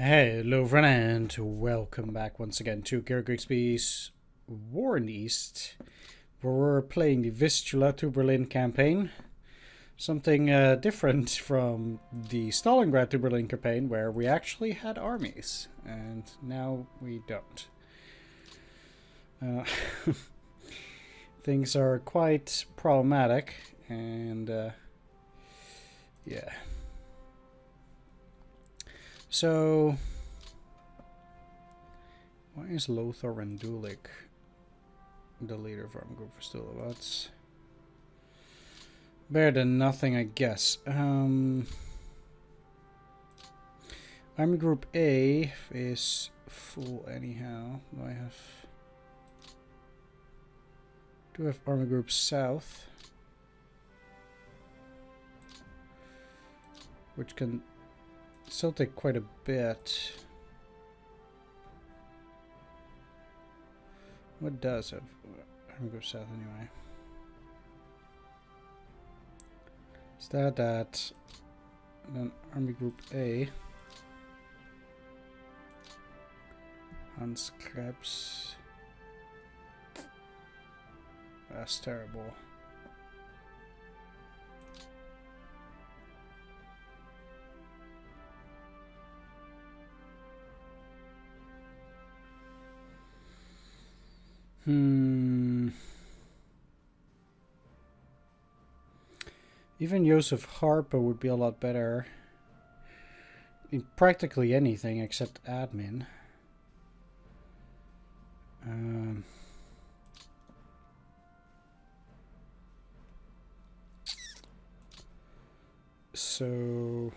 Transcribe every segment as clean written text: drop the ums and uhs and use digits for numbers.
Hello, friend, and welcome back once again to Gary Grigsby's War in the East, where we're playing the Vistula to Berlin campaign. Something different from the Stalingrad to Berlin campaign, where we actually had armies, and now we don't. Things are quite problematic, and yeah. So, why is Lothar and Dulik the leader of Army Group Vistula? Well, that's better than nothing, I guess. Army Group A is full anyhow. Do I have Army Group South, which can still take quite a bit. What does have Army Group South anyway? Is that and then Army Group A. Hans Krebs. That's terrible. Even Joseph Harper would be a lot better in practically anything except admin. So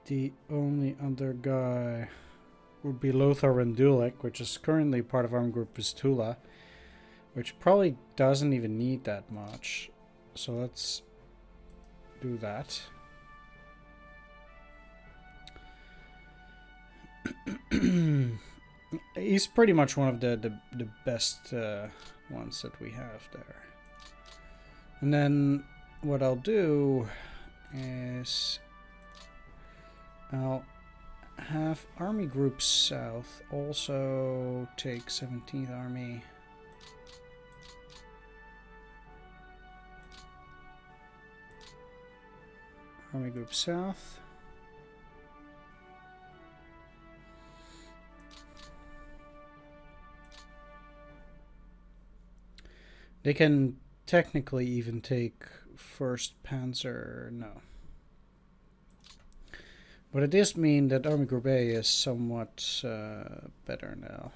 the only other guy would be Lothar and Dulik, which is currently part of Army Group Vistula, which probably doesn't even need that much. So let's do that. He's pretty much one of the best ones that we have there. And then what I'll do is I'll have Army Group South also take 17th Army. Army Group South. They can technically even take 1st Panzer, no. But it does mean that Army Group A is somewhat better now.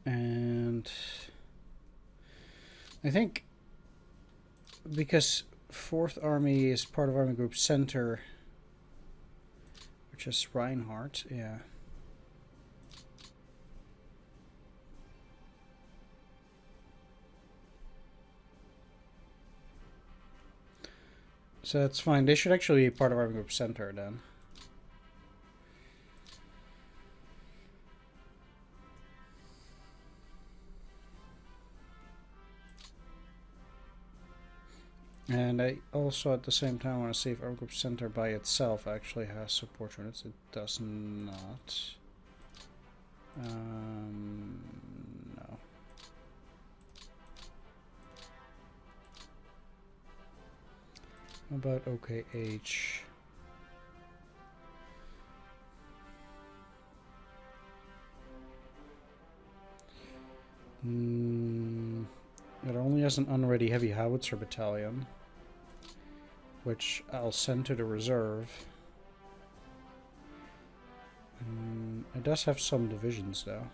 And I think because 4th Army is part of Army Group Center, which is Reinhardt, yeah. So that's fine. They should actually be part of Army Group Center then. And I also at the same time want to see if Army Group Center by itself actually has support units. It does not. No. How about OKH? It only has an unready heavy howitzer battalion, which I'll send to the reserve. It does have some divisions though.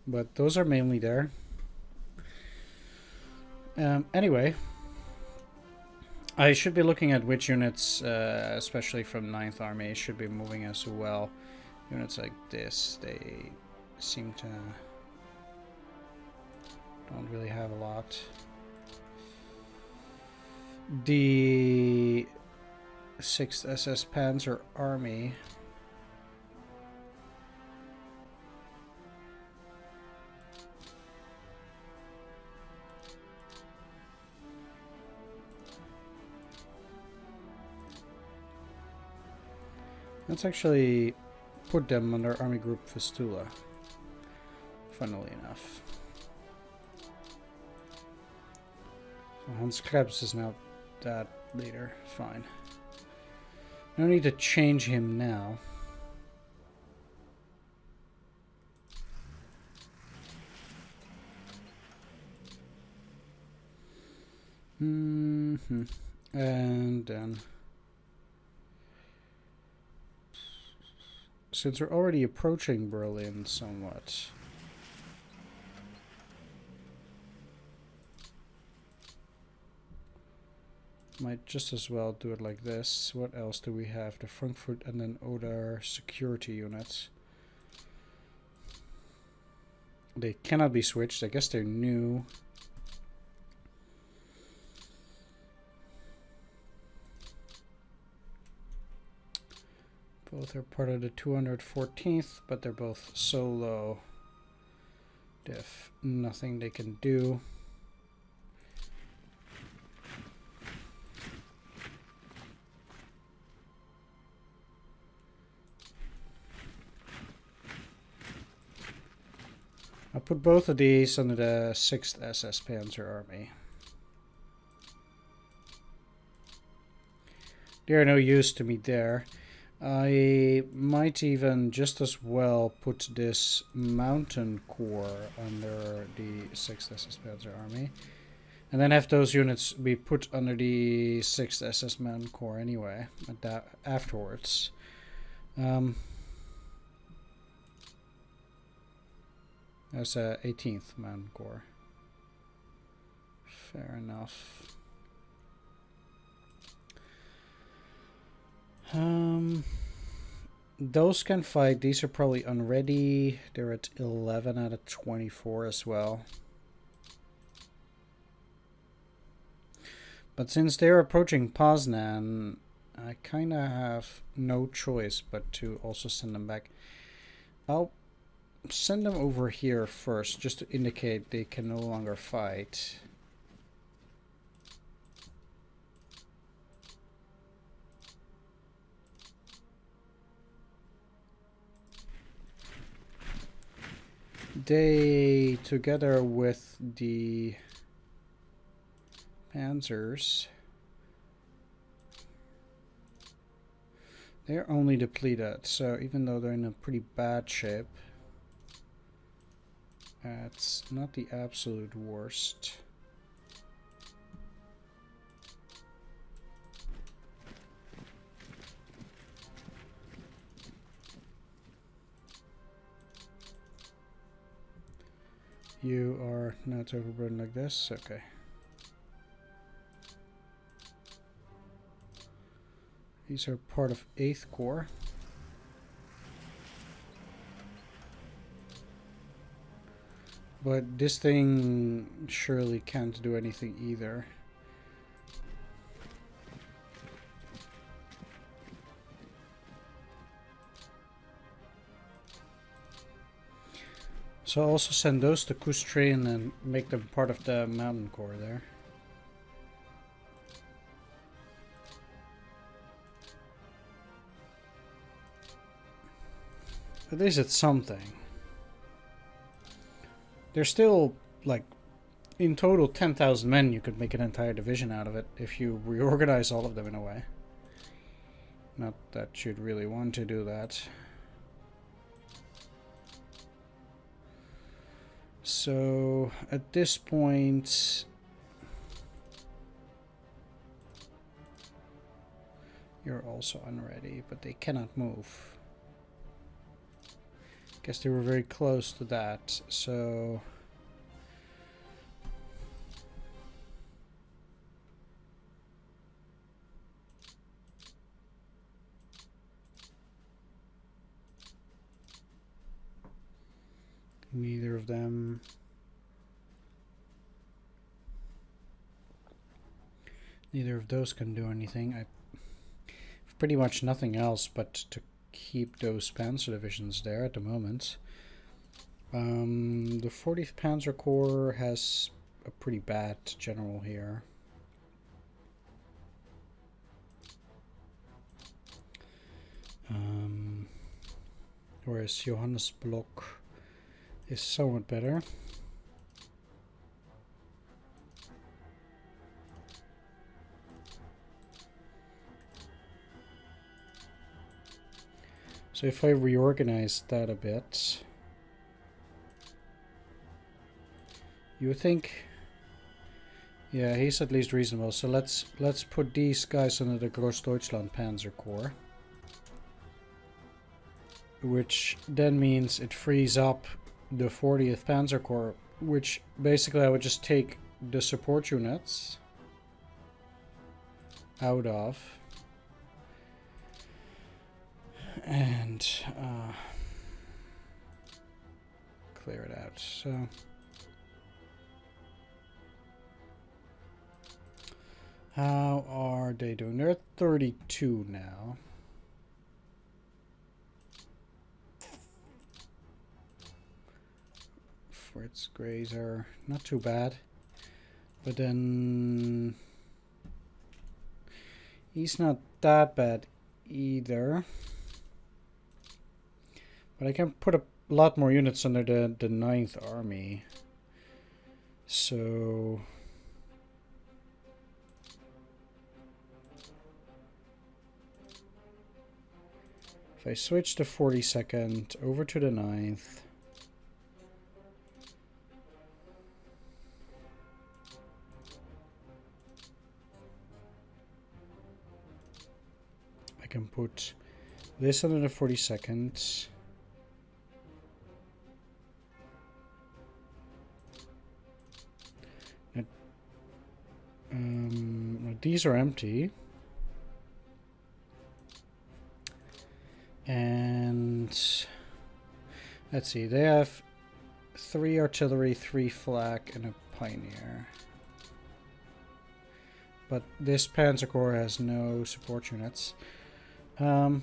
But those are mainly there. Anyway, I should be looking at which units, especially from 9th Army, should be moving as well. Units like this, they seem to don't really have a lot. The 6th SS Panzer Army. Let's actually put them under Army Group Vistula, funnily enough. So Hans Krebs is now that leader. Fine. No need to change him now. And then, since we're already approaching Berlin somewhat, might just as well do it like this. What else do we have? The Frankfurt and then Oder security units. They cannot be switched. I guess they're new. Both are part of the 214th, but they're both so low. There's nothing they can do. I'll put both of these under the 6th SS Panzer Army. They're no use to me there. I might even just as well put this Mountain Corps under the 6th SS Panzer Army. And then have those units be put under the 6th SS Mountain Corps anyway, afterwards. That's 18th Mountain Corps. Fair enough. Those can fight. These are probably unready. They're at 11 out of 24 as well. But since they're approaching Poznan, I kind of have no choice but to also send them back. I'll send them over here first, just to indicate they can no longer fight. They, together with the Panzers, they're only depleted, so even though they're in a pretty bad shape, it's not the absolute worst. You are not overburdened like this? Okay. These are part of 8th Corps. But this thing surely can't do anything either. So I'll also send those to Kustrin and make them part of the Mountain Corps there. At least it's something. There's still, like, in total 10,000 men. You could make an entire division out of it if you reorganize all of them in a way. Not that you'd really want to do that. So, at this point, you're also unready, but they cannot move. Guess they were very close to that, so neither of them. Neither of those can do anything. pretty much nothing else but to keep those Panzer divisions there at the moment. The 40th Panzer Corps has a pretty bad general here. Whereas Johannes Block is somewhat better. So if I reorganize that a bit, you would think, yeah, he's at least reasonable. So let's put these guys under the Großdeutschland Panzer Corps, which then means it frees up the 40th Panzer Corps, which basically I would just take the support units out of and clear it out. So how are they doing? They're at 32 now. Fritz Grazer, not too bad. But then he's not that bad either. But I can put a lot more units under the 9th Army. So if I switch the 42nd over to the 9th, I can put this under the 42nd. These are empty. And let's see, they have 3 artillery, 3 flak, and a pioneer. But this Panzer Corps has no support units. I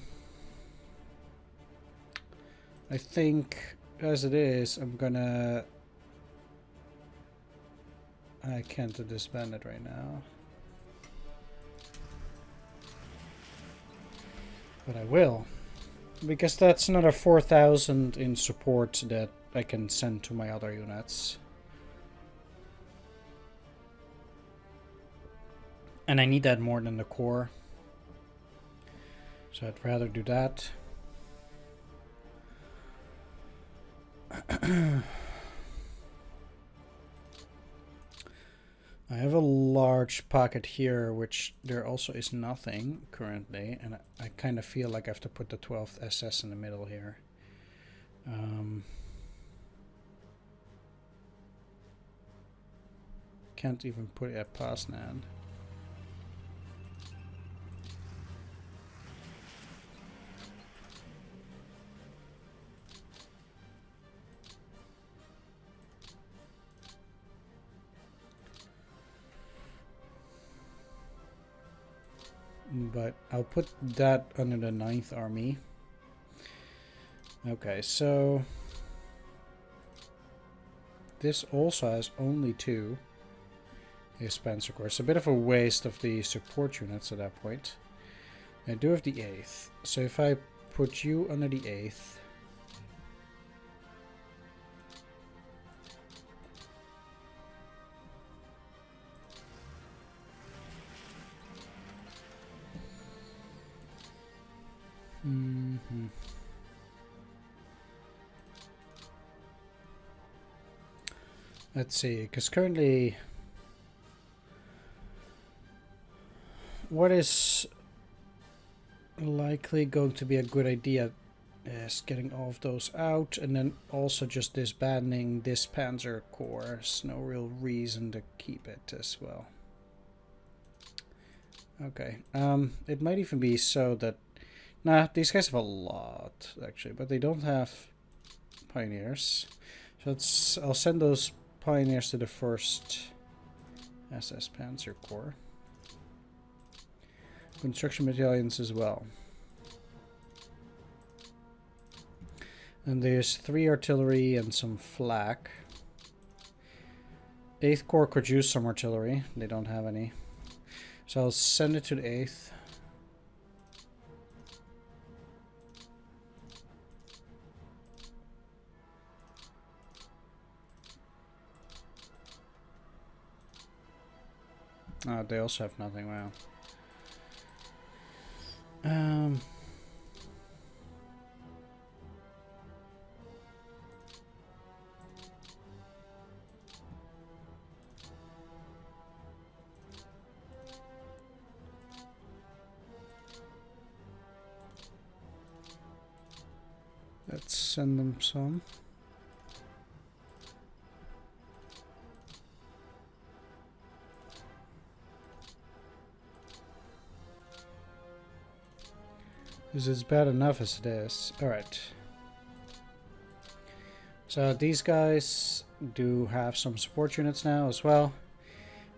think, as it is, I'm gonna... I can't disband it right now. But I will. Because that's another 4,000 in support that I can send to my other units. And I need that more than the core. So I'd rather do that. I have a large pocket here, which there also is nothing currently, and I kind of feel like I have to put the 12th SS in the middle here. Can't even put it at Poznan. But I'll put that under the 9th Army. Okay, so this also has only 2 Panzer Corps. It's a bit of a waste of the support units at that point. I do have the 8th, so if I put you under the 8th, let's see, because currently what is likely going to be a good idea is getting all of those out and then also just disbanding this Panzer Corps. There's no real reason to keep it as well. Okay, it might even be so that... Nah, these guys have a lot, actually, but they don't have pioneers. So I'll send those pioneers to the 1st SS Panzer Corps. construction battalions as well. And there's 3 artillery and some flak. 8th Corps could use some artillery. They don't have any. So I'll send it to the 8th. Oh, they also have nothing. Wow. Let's send them some. Because it's bad enough as it is. Alright. So these guys do have some support units now as well.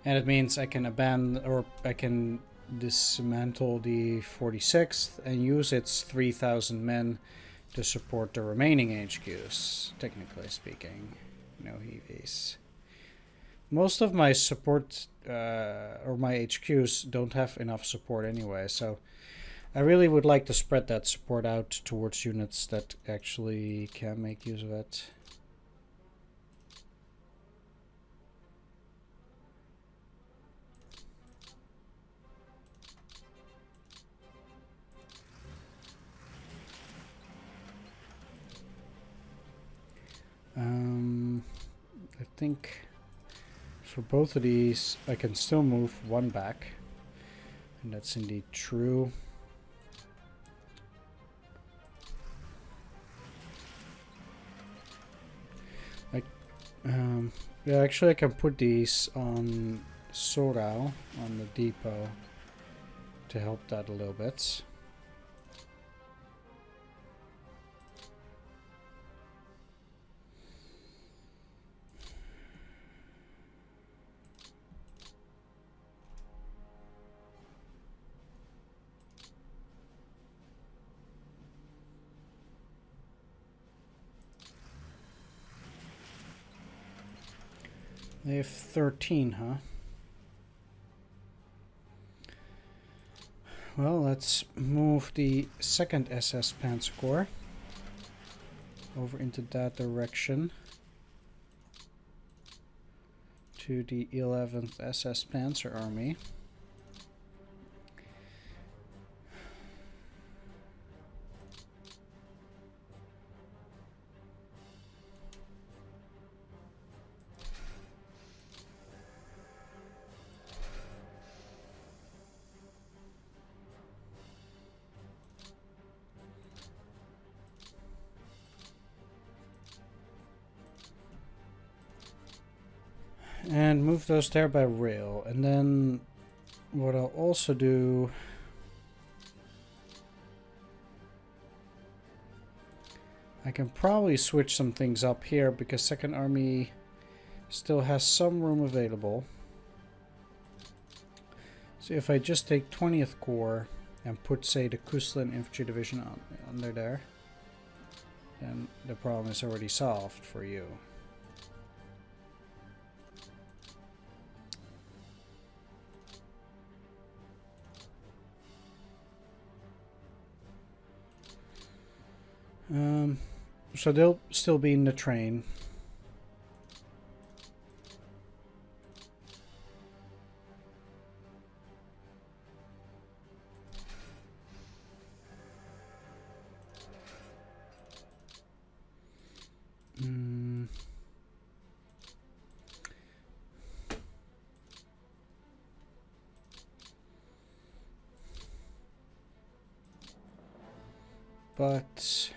And it means I can abandon, or I can dismantle the 46th and use its 3,000 men to support the remaining HQs, technically speaking. No heavies. Most of my support, or my HQs don't have enough support anyway, so I really would like to spread that support out towards units that actually can make use of it. I think for both of these I can still move one back, and that's indeed true. Yeah, actually I can put these on Sorau, on the depot, to help that a little bit. They have 13, huh? Well, let's move the 2nd SS Panzer Corps over into that direction to the 11th SS Panzer Army. And move those there by rail. And then what I'll also do, I can probably switch some things up here because 2nd Army still has some room available. So if I just take 20th Corps and put, say, the Kuslin Infantry Division under there, then the problem is already solved for you. So they'll still be in the train. But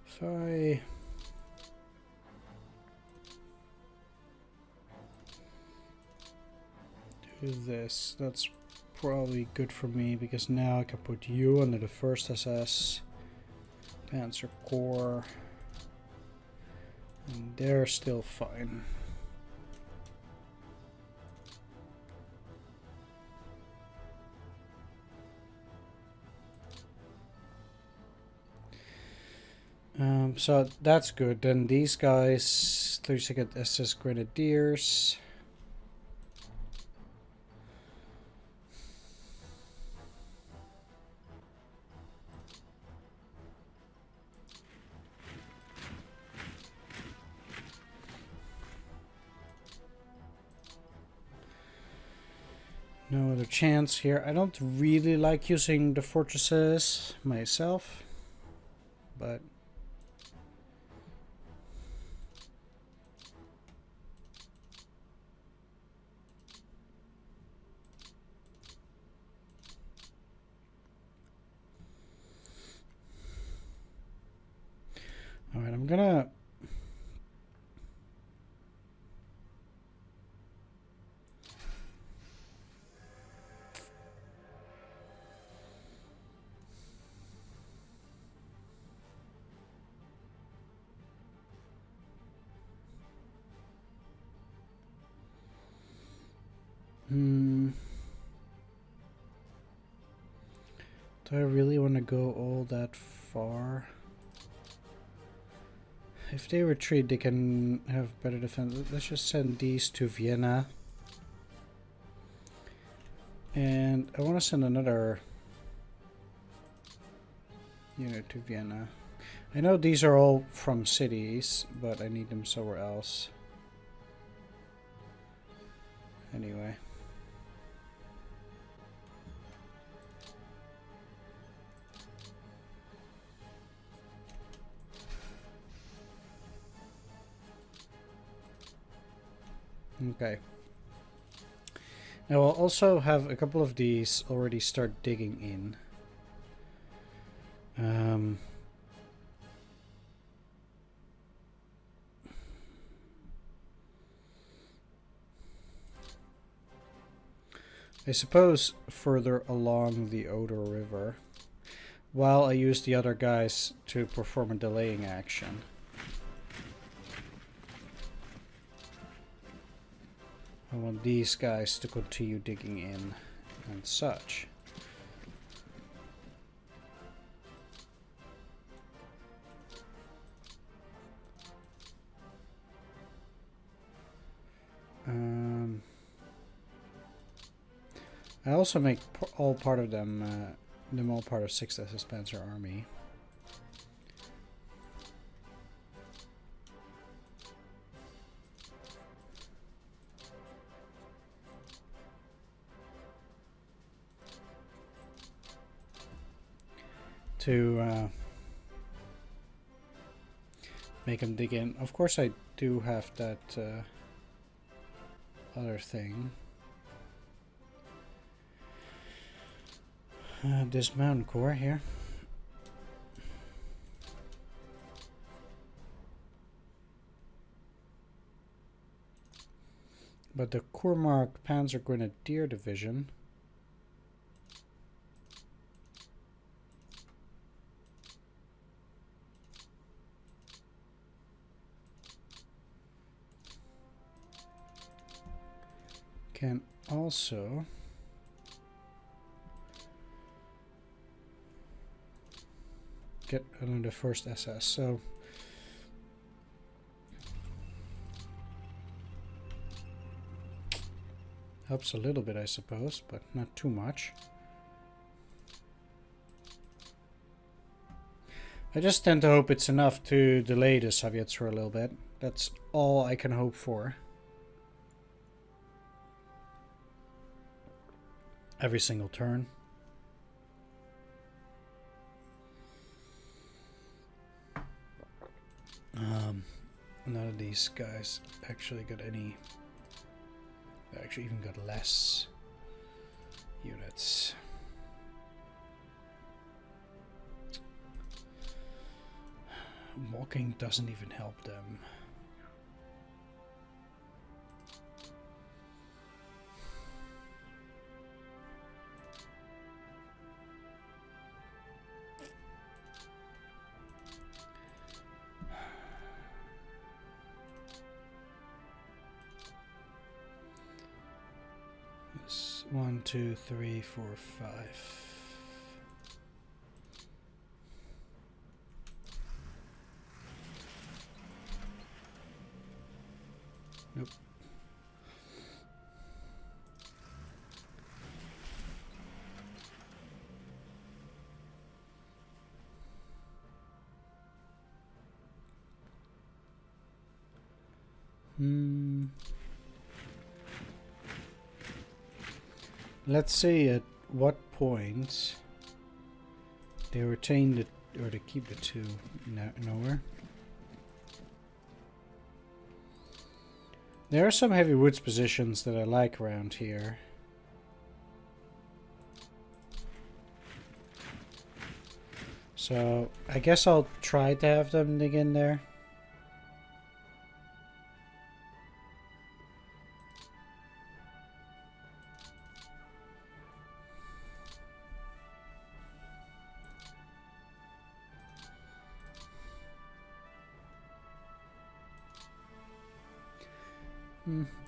if I do this, that's probably good for me because now I can put you under the 1st SS Panzer Corps, and they're still fine. So that's good. Then these guys, 32nd SS Grenadiers. No other chance here. I don't really like using the fortresses myself, but all right, I'm gonna do I really want to go all that far? If they retreat, they can have better defense. Let's just send these to Vienna. And I want to send another unit to Vienna. I know these are all from cities, but I need them somewhere else. Anyway. Okay. Now I'll also have a couple of these already start digging in. I suppose further along the Oder River, while I use the other guys to perform a delaying action. I want these guys to continue digging in and such. I also make all part of them all part of 6th SS Panzer Army. To make them dig in. Of course I do have that other thing. This mountain core here. But the Kurmark Panzer Grenadier Division can also get under the 1st SS, so helps a little bit, I suppose, but not too much. I just tend to hope it's enough to delay the Soviets for a little bit. That's all I can hope for. Every single turn. None of these guys actually got any. They actually even got less units. Walking doesn't even help them. This 1, 2, 3, 4, 5. Nope. Let's see at what point they retain the, or they keep the 2. Nowhere. There are some heavy woods positions that I like around here. So I guess I'll try to have them dig in there.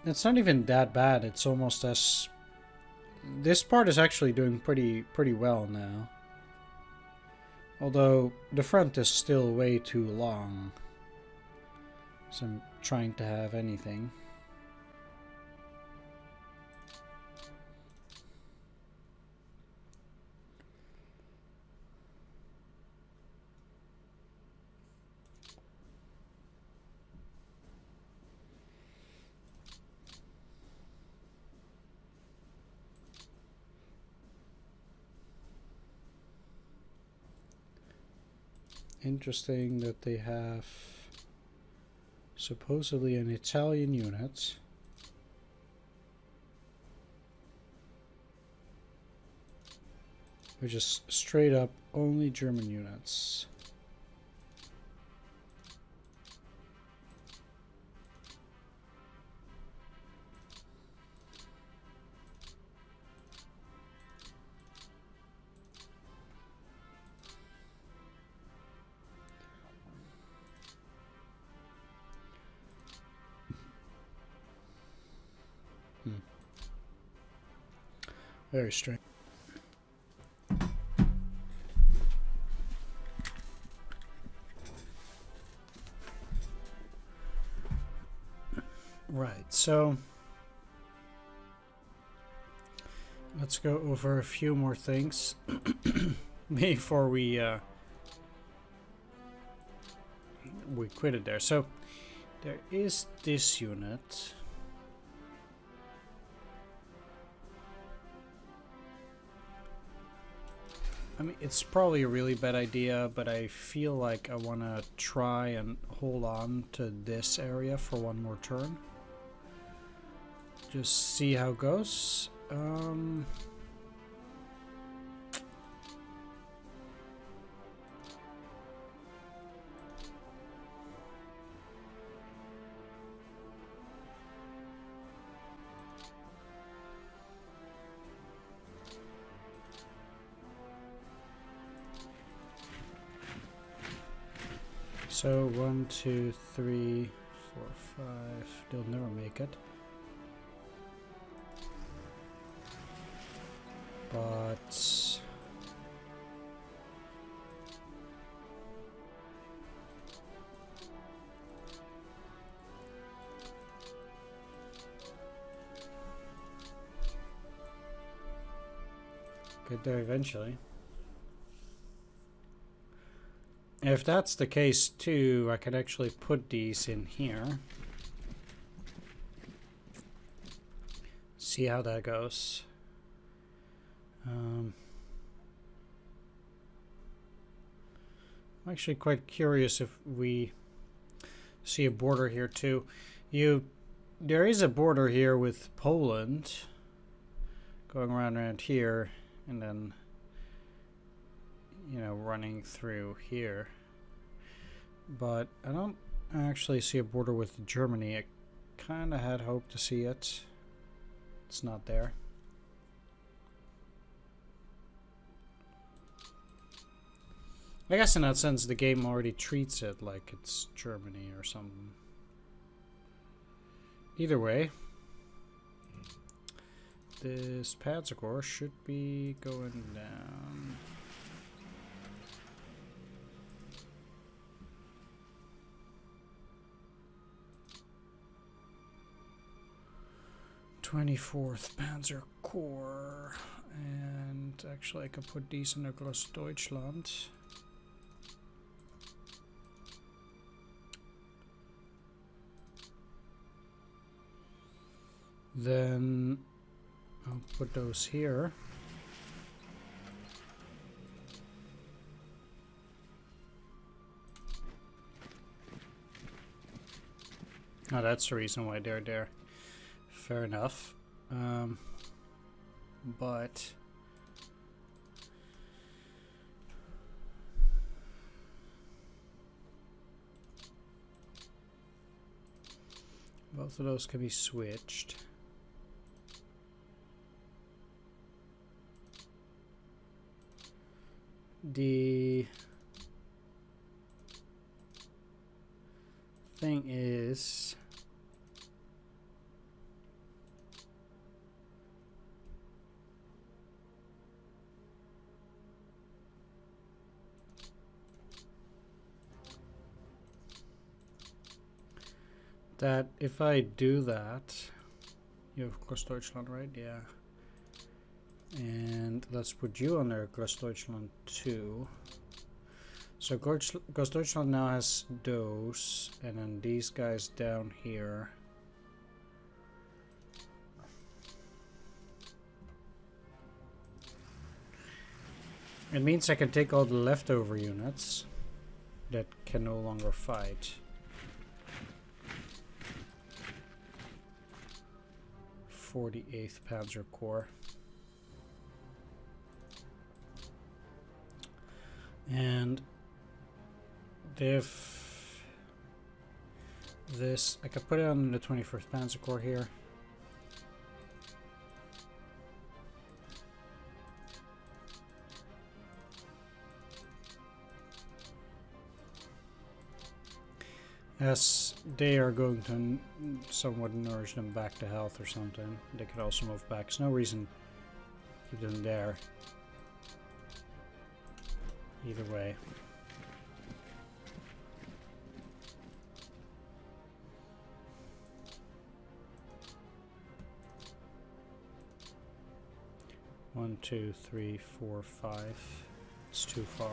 It's not even that bad. It's almost as... This part is actually doing pretty well now. Although the front is still way too long. So I'm trying to have anything. Interesting that they have supposedly an Italian unit. Which is straight up only German units. Very strange. Right, so let's go over a few more things before we quit it there. So there is this unit. I mean, it's probably a really bad idea, but I feel like I want to try and hold on to this area for one more turn. Just see how it goes. So 1, 2, 3, 4, 5. They'll never make it. But get there eventually. If that's the case too, I could actually put these in here. See how that goes. I'm actually quite curious if we see a border here too. There is a border here with Poland going around here, and then running through here. But I don't actually see a border with Germany. I kind of had hoped to see it. It's not there. I guess in that sense the game already treats it like it's Germany or something. Either way, this Panzer Corps should be going down. 24th Panzer Corps, and actually I can put these in across Deutschland. Then I'll put those here. Oh, that's the reason why they're there. Fair enough. But both of those can be switched. The thing is, that if I do that, you have Gross Deutschland, right? Yeah. And let's put you on there, Gross Deutschland 2. So Gross Deutschland now has those, and then these guys down here. It means I can take all the leftover units that can no longer fight. 48th Panzer Corps. And if this, I could put it on the 21st Panzer Corps here. As they are going to somewhat nourish them back to health or something. They could also move back. There's no reason to keep them there. Either way. One, two, three, four, 5. It's too far.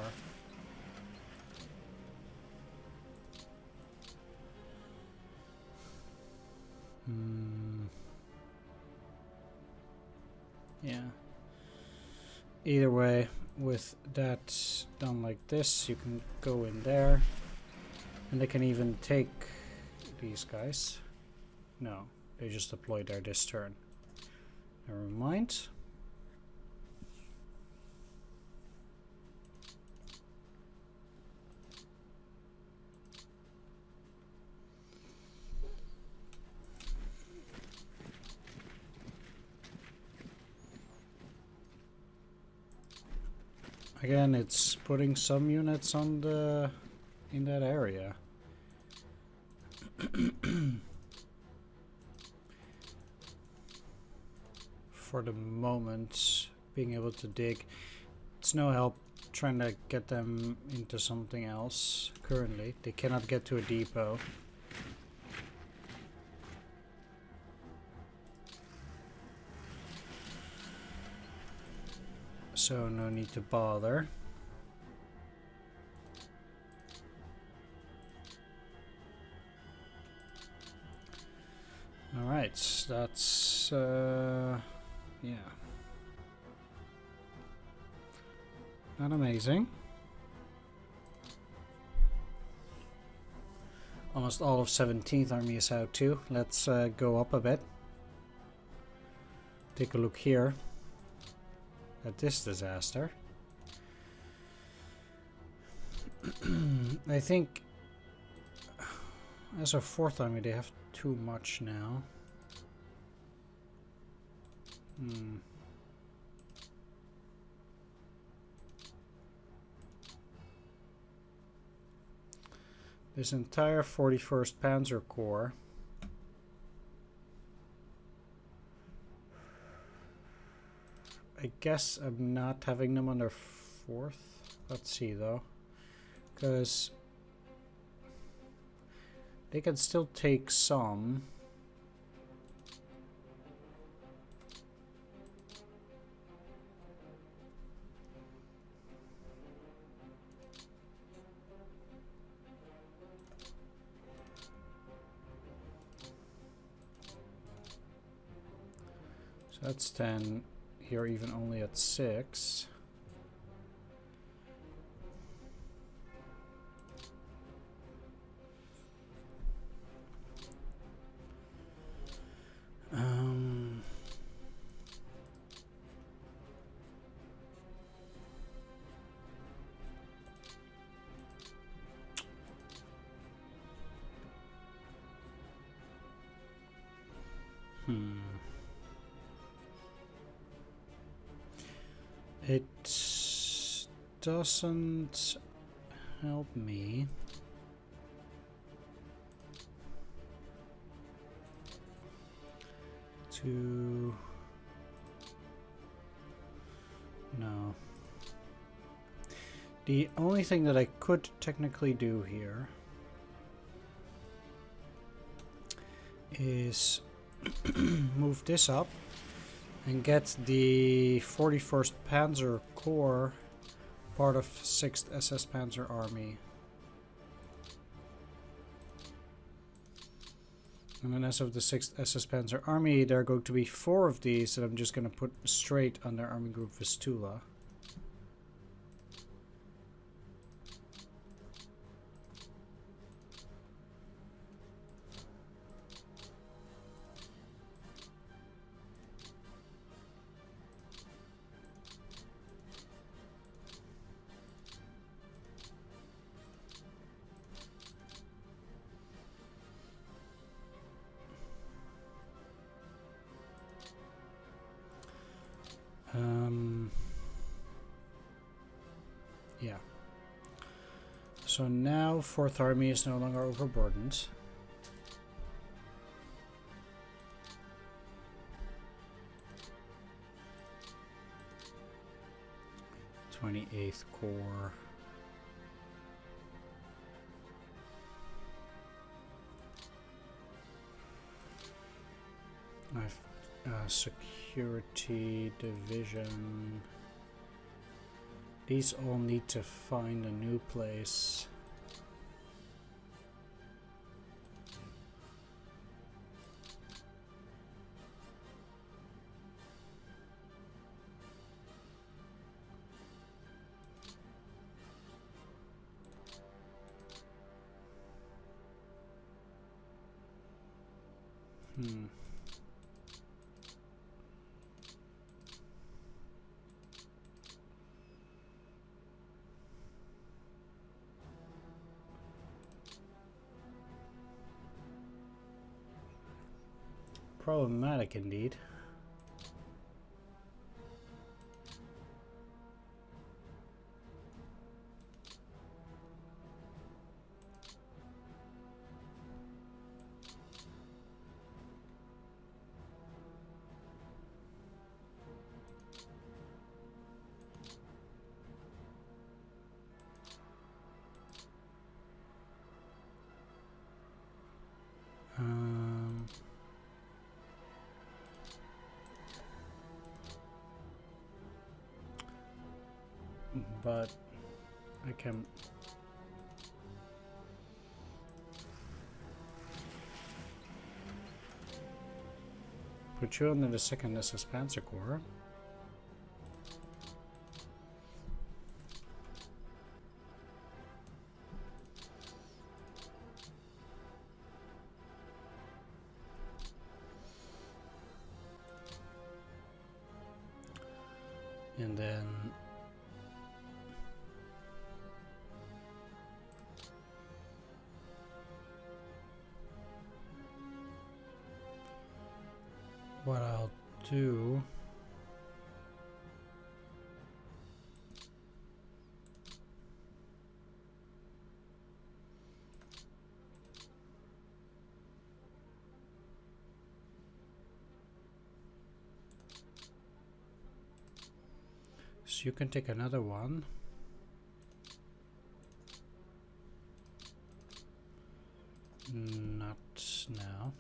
Yeah. Either way, with that done like this, you can go in there, and they can even take these guys. No, they just deploy there this turn. Never mind. Again, it's putting some units on the in that area. For the moment, being able to dig, it's no help trying to get them into something else. Currently, they cannot get to a depot. So no need to bother. All right, that's yeah, not amazing. Almost all of 17th Army is out too. Let's go up a bit. Take a look here at this disaster. I think as a 4th Army they have too much now. This entire 41st Panzer Corps I guess I'm not having them on their 4th. Let's see though, because they can still take some. That's 10. Here even only at 6. It doesn't help me. To... No. The only thing that I could technically do here is move this up and get the 41st Panzer Corps part of 6th SS Panzer Army. And then as of the 6th SS Panzer Army, there are going to be 4 of these that I'm just going to put straight under Army Group Vistula. Yeah. So now 4th Army is no longer overburdened. th Corps. Security Division. These all need to find a new place. Problematic indeed. But I can put you under the 2nd SS Panzer Corps. And then what I'll do so you can take another one. Not now.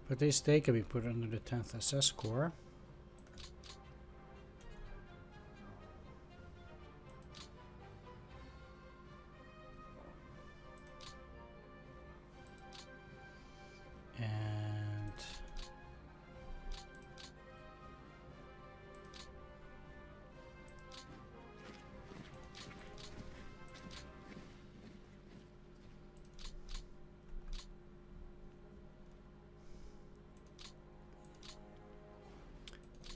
But they can be put under the 10th SS Corps.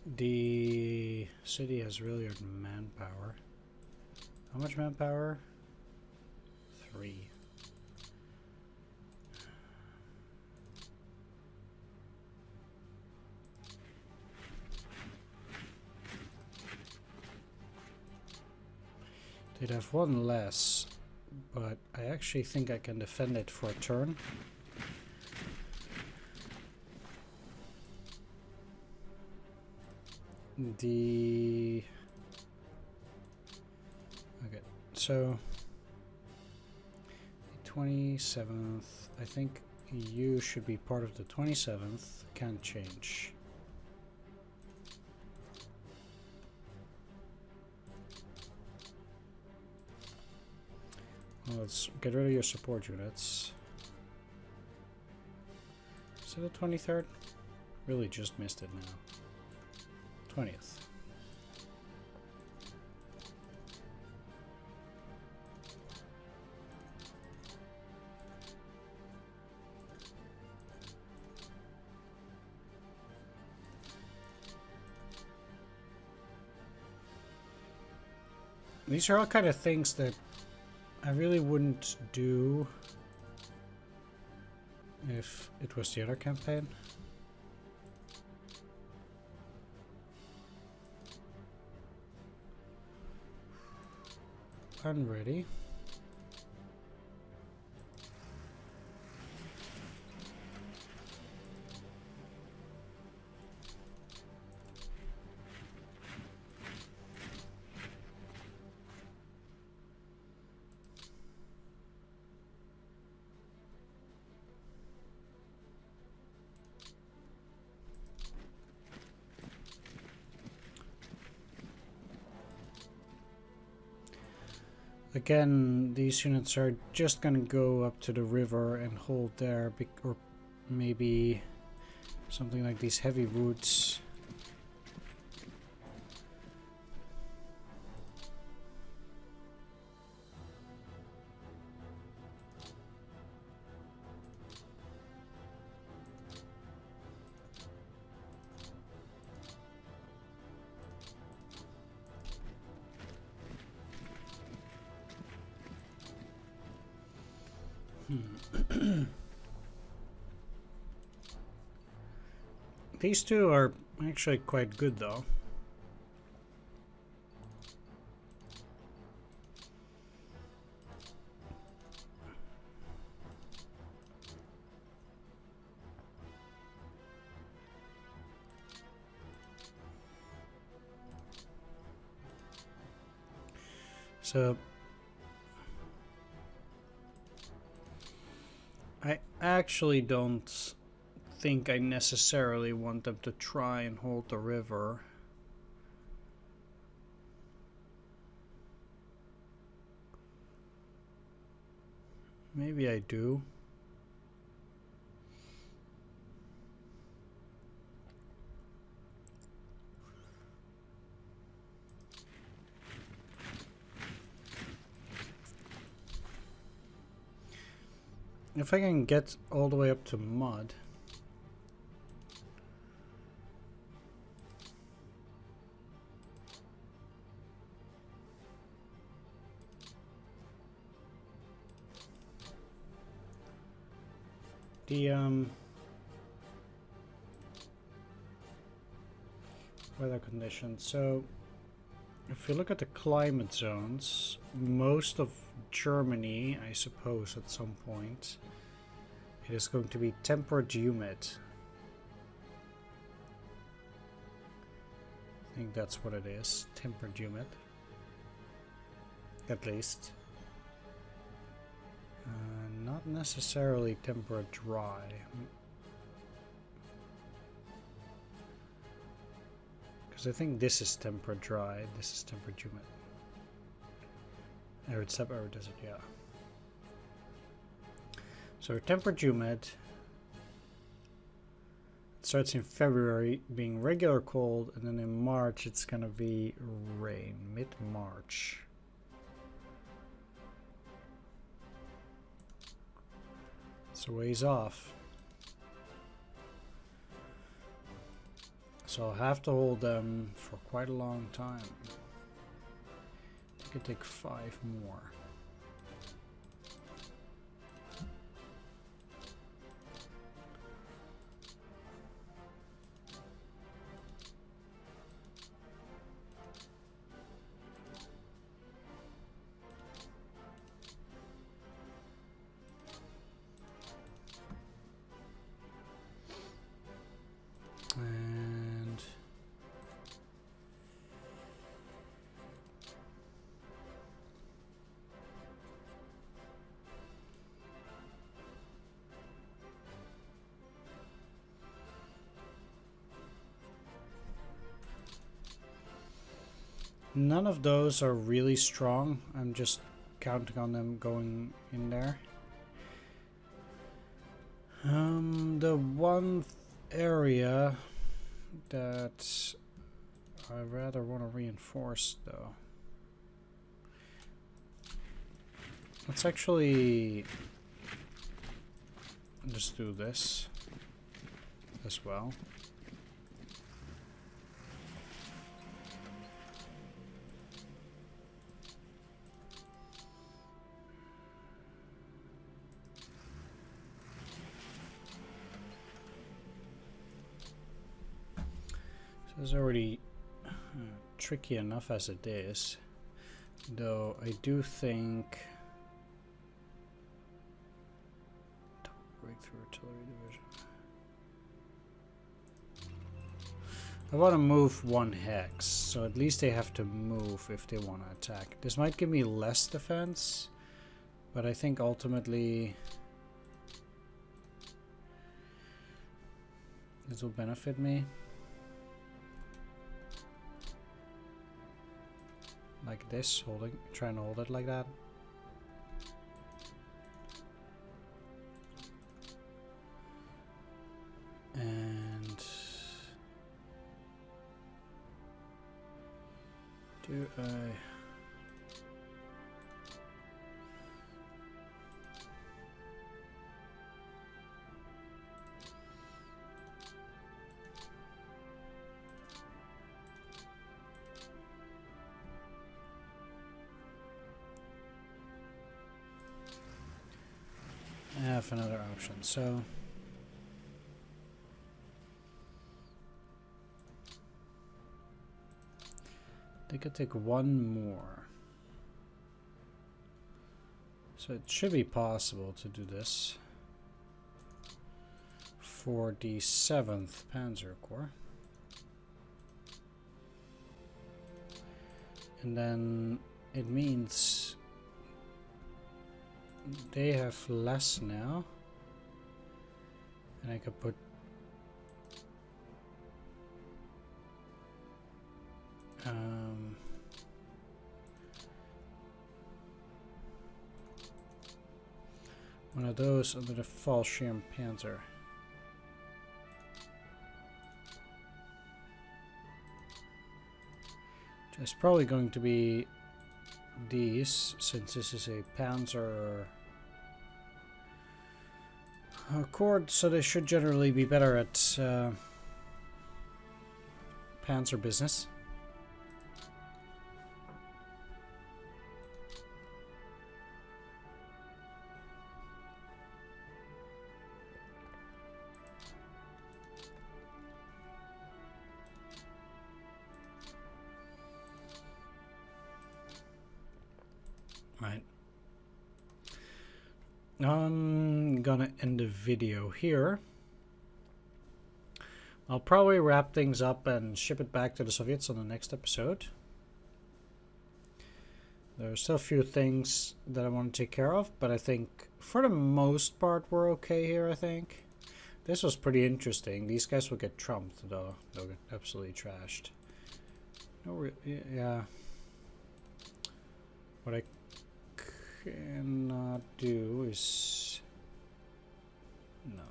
The city has really good manpower. How much manpower? 3. They'd have 1 less, but I actually think I can defend it for a turn. Okay, so 27th, I think you should be part of the 27th, can't change. Well, let's get rid of your support units. Is it the 23rd? Really just missed it now. 20th. These are all kind of things that I really wouldn't do if it was the other campaign. I'm ready. Again, these units are just gonna go up to the river and hold there, or maybe something like these heavy roots. These two are actually quite good though. So I actually don't think I necessarily want them to try and hold the river. Maybe I do. If I can get all the way up to mud. The weather conditions. So if you look at the climate zones, most of Germany, I suppose at some point, it is going to be temperate humid. I think that's what it is, temperate humid. At least. Not necessarily temperate dry. Because I think this is temperate dry, this is temperate humid. Arid sub-arid desert, yeah. So temperate humid. It starts in February being regular cold, and then in March it's gonna be rain, mid-March. It's a ways off. So I'll have to hold them for quite a long time. I could take 5 more. And none of those are really strong. I'm just counting on them going in there. The one area that I rather want to reinforce, though. Let's actually just do this as well. It's already tricky enough as it is, though I do think breakthrough artillery division. I want to move 1 hex, so at least they have to move if they want to attack. This might give me less defense, but I think ultimately this will benefit me. Like this, trying to hold it like that. And do I have another option? So they could take 1 more. So it should be possible to do this for the 7th Panzer Corps. And then it means they have less now. And I could put one of those under the Fallschirm Panzer. It's probably going to be these, since this is a Panzer Corps, so they should generally be better at Panzer business. Right. I'm gonna end the video here. I'll probably wrap things up and ship it back to the Soviets on the next episode. There are still a few things that I want to take care of, but I think for the most part we're okay here, I think. This was pretty interesting. These guys will get trumped, though. They'll get absolutely trashed. No, yeah. What I cannot do is... No.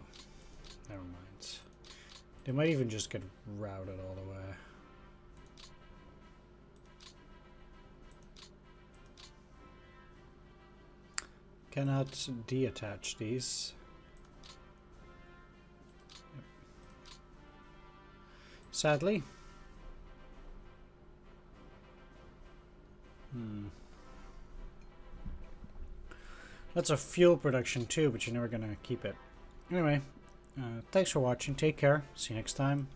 Never mind. They might even just get routed all the way. Cannot deattach these. Yep. sadly. That's a fuel production too, but you're never gonna keep it. Anyway, thanks for watching. Take care. See you next time.